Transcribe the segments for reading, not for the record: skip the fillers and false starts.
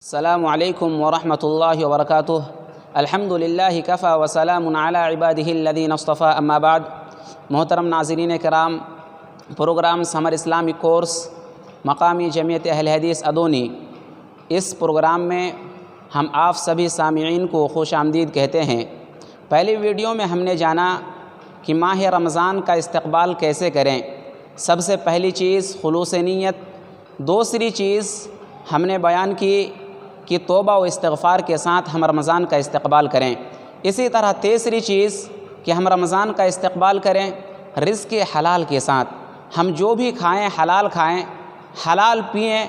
السلام علیکم ورحمۃ اللہ وبرکاتہ۔ الحمد للہ کفا وسلام علی عبادہ الذین اصطفیٰ، اما بعد۔ محترم ناظرین کرام، پروگرام سمر اسلامک کورس مقامی جمعیت اہل حدیث ادونی، اس پروگرام میں ہم آپ سبھی سامعین کو خوش آمدید کہتے ہیں۔ پہلی ویڈیو میں ہم نے جانا کہ ماہ رمضان کا استقبال کیسے کریں۔ سب سے پہلی چیز خلوص نیت، دوسری چیز ہم نے بیان کی کہ توبہ و استغفار کے ساتھ ہم رمضان کا استقبال کریں۔ اسی طرح تیسری چیز کہ ہم رمضان کا استقبال کریں رزق حلال کے ساتھ، ہم جو بھی کھائیں، حلال پئیں،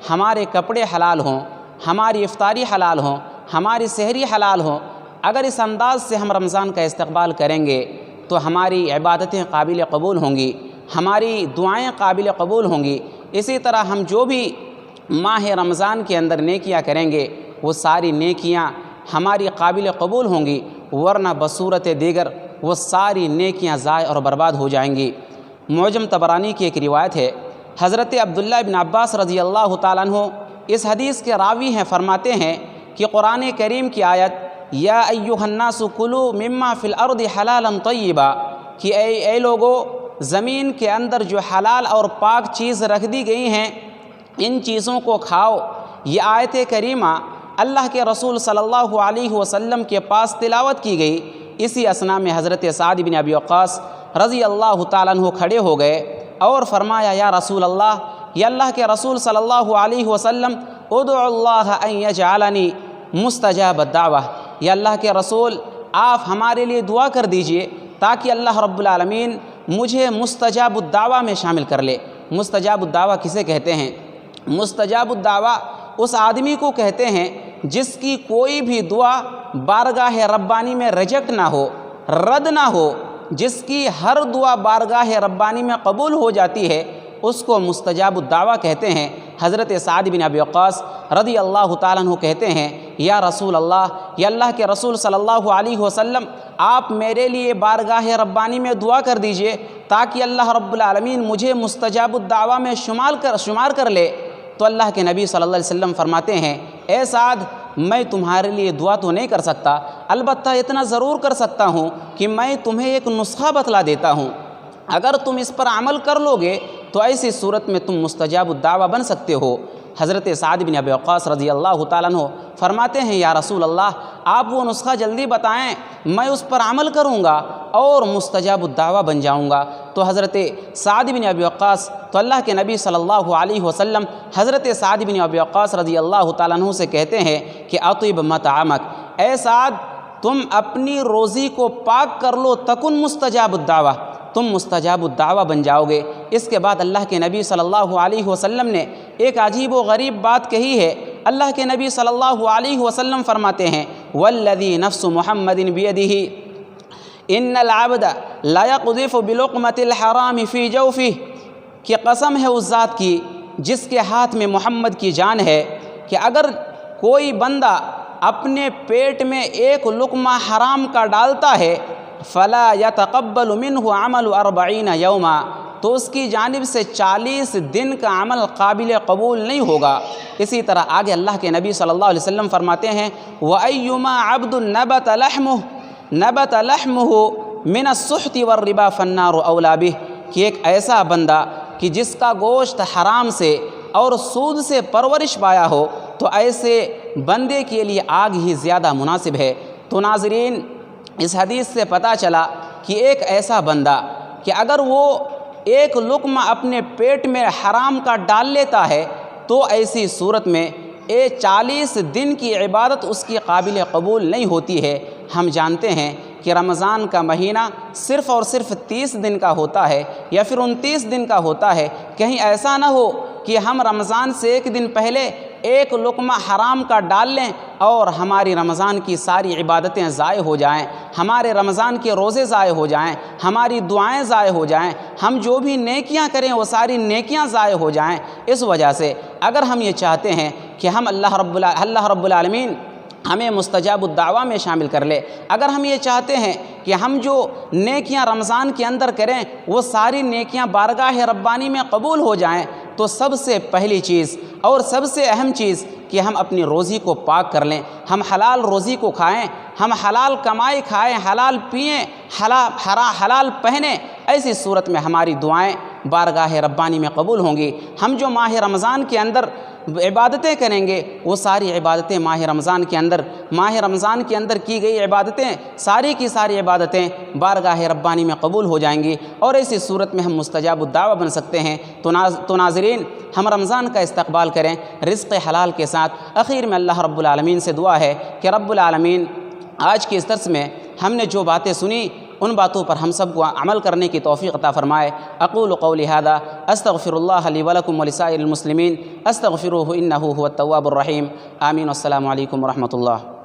ہمارے کپڑے حلال ہوں، ہماری افطاری حلال ہوں، ہماری سحری حلال ہوں۔ اگر اس انداز سے ہم رمضان کا استقبال کریں گے تو ہماری عبادتیں قابل قبول ہوں گی، ہماری دعائیں قابل قبول ہوں گی۔ اسی طرح ہم جو بھی ماہ رمضان کے اندر نیکیاں کریں گے وہ ساری نیکیاں ہماری قابل قبول ہوں گی، ورنہ بصورت دیگر وہ ساری نیکیاں ضائع اور برباد ہو جائیں گی۔ معجم طبرانی کی ایک روایت ہے، حضرت عبداللہ بن عباس رضی اللہ تعالیٰ عنہ اس حدیث کے راوی ہیں، فرماتے ہیں کہ قرآن کریم کی آیت یا ایھا الناس کلوا مما فی الارض حلالا طیبا، کہ اے لوگو، زمین کے اندر جو حلال اور پاک چیز رکھ دی گئی ہیں ان چیزوں کو کھاؤ۔ یہ آیت کریمہ اللہ کے رسول صلی اللہ علیہ وسلم کے پاس تلاوت کی گئی۔ اسی اثناء میں حضرت سعد بن ابی وقاص رضی اللہ تعالیٰ عنہ کھڑے ہو گئے اور فرمایا، یا رسول اللہ، یا اللہ کے رسول صلی اللہ علیہ وسلم، ادعو اللہ ان یجعلنی مستجاب الدعوہ، یا اللہ کے رسول آپ ہمارے لیے دعا کر دیجئے تاکہ اللہ رب العالمین مجھے مستجاب الدعوہ میں شامل کر لے۔ مستجاب الدعوہ کسے کہتے ہیں؟ مستجاب الدعوہ اس آدمی کو کہتے ہیں جس کی کوئی بھی دعا بارگاہ ربانی میں ریجیکٹ نہ ہو، رد نہ ہو، جس کی ہر دعا بارگاہ ربانی میں قبول ہو جاتی ہے، اس کو مستجاب الدعوہ کہتے ہیں۔ حضرت سعد بن ابی وقاص رضی اللہ تعالیٰ عنہ کہتے ہیں، یا رسول اللہ، یا اللہ کے رسول صلی اللہ علیہ وسلم، آپ میرے لیے بارگاہ ربانی میں دعا کر دیجئے تاکہ اللہ رب العالمین مجھے مستجاب الدعوہ میں شمار کر لے۔ تو اللہ کے نبی صلی اللہ علیہ وسلم فرماتے ہیں، اے سعد، میں تمہارے لیے دعا تو نہیں کر سکتا، البتہ اتنا ضرور کر سکتا ہوں کہ میں تمہیں ایک نسخہ بتلا دیتا ہوں، اگر تم اس پر عمل کر لو گے تو ایسی صورت میں تم مستجاب الدعوہ بن سکتے ہو۔ حضرت سعد بن ابی وقاص رضی اللہ تعالیٰ عنہ فرماتے ہیں، یا رسول اللہ، آپ وہ نسخہ جلدی بتائیں، میں اس پر عمل کروں گا اور مستجاب الدعوہ بن جاؤں گا۔ تو حضرت سعد بن ابی وقاص، تو اللہ کے نبی صلی اللہ علیہ وسلم حضرت سعد بن ابی وقاص رضی اللہ تعالیٰ عنہ سے کہتے ہیں کہ اطیب مطعمک، اے سعد، تم اپنی روزی کو پاک کر لو، تکن مستجاب الدعوہ، تم مستجاب الدعوہ بن جاؤ گے۔ اس کے بعد اللہ کے نبی صلی اللہ علیہ وسلم نے ایک عجیب و غریب بات کہی ہے۔ اللہ کے نبی صلی اللہ علیہ وسلم فرماتے ہیں، والذی نفس محمد بیدہ ان العبد لا یقذف بلقمۃ الحرام فی جوفہ، کہ قسم ہے اس ذات کی جس کے ہاتھ میں محمد کی جان ہے کہ اگر کوئی بندہ اپنے پیٹ میں ایک لقمہ حرام کا ڈالتا ہے فلا یتقبل منہ عمل 40 یوما، تو اس کی جانب سے 40 دن کا عمل قابل قبول نہیں ہوگا۔ اسی طرح آگے اللہ کے نبی صلی اللہ علیہ وسلم فرماتے ہیں، وَأَيُّمَا عَبْدٌ نَبَتَ لَحْمُهُ مِنَ السُّحْتِ وَالرِّبَا فَالنَّارُ أَوْلَىٰ بِهِ، کہ ایک ایسا بندہ کہ جس کا گوشت حرام سے اور سود سے پرورش پایا ہو تو ایسے بندے کے لیے آگ ہی زیادہ مناسب ہے۔ تو ناظرین، اس حدیث سے پتہ چلا کہ ایک ایسا بندہ کہ اگر وہ ایک لقمہ اپنے پیٹ میں حرام کا ڈال لیتا ہے تو ایسی صورت میں 40 دن کی عبادت اس کی قابل قبول نہیں ہوتی ہے۔ ہم جانتے ہیں کہ رمضان کا مہینہ صرف اور صرف 30 دن کا ہوتا ہے یا پھر 29 دن کا ہوتا ہے۔ کہیں ایسا نہ ہو کہ ہم رمضان سے ایک دن پہلے ایک لقمہ حرام کا ڈال لیں اور ہماری رمضان کی ساری عبادتیں ضائع ہو جائیں، ہمارے رمضان کے روزے ضائع ہو جائیں، ہماری دعائیں ضائع ہو جائیں، ہم جو بھی نیکیاں کریں وہ ساری نیکیاں ضائع ہو جائیں۔ اس وجہ سے اگر ہم یہ چاہتے ہیں کہ ہم اللہ رب العالمین ہمیں مستجاب الدعوہ میں شامل کر لے، اگر ہم یہ چاہتے ہیں کہ ہم جو نیکیاں رمضان کے اندر کریں وہ ساری نیکیاں بارگاہ ربانی میں قبول ہو جائیں، تو سب سے پہلی چیز اور سب سے اہم چیز کہ ہم اپنی روزی کو پاک کر لیں، ہم حلال روزی کو کھائیں، ہم حلال کمائی کھائیں، حلال پئیں، حلال پہنیں۔ ایسی صورت میں ہماری دعائیں بارگاہ ربانی میں قبول ہوں گی۔ ہم جو ماہ رمضان کے اندر عبادتیں کریں گے وہ ساری عبادتیں ماہ رمضان کے اندر کی گئی عبادتیں ساری کی ساری عبادتیں بارگاہ ربانی میں قبول ہو جائیں گی، اور ایسی صورت میں ہم مستجاب الدعوہ بن سکتے ہیں۔ تو ناظرین، ہم رمضان کا استقبال کریں رزق حلال کے ساتھ۔ اخیر میں اللہ رب العالمین سے دعا ہے کہ رب العالمین آج کے اس درس میں ہم نے جو باتیں سنی ان باتوں پر ہم سب کو عمل کرنے کی توفیق عطا فرمائے۔ اقول قولی ھذا استغفر اللہ لی ولکم ولسائر المسلمین استغفروہ انہ ھو التواب الرحیم۔ آمین۔ والسلام علیکم ورحمۃ اللہ۔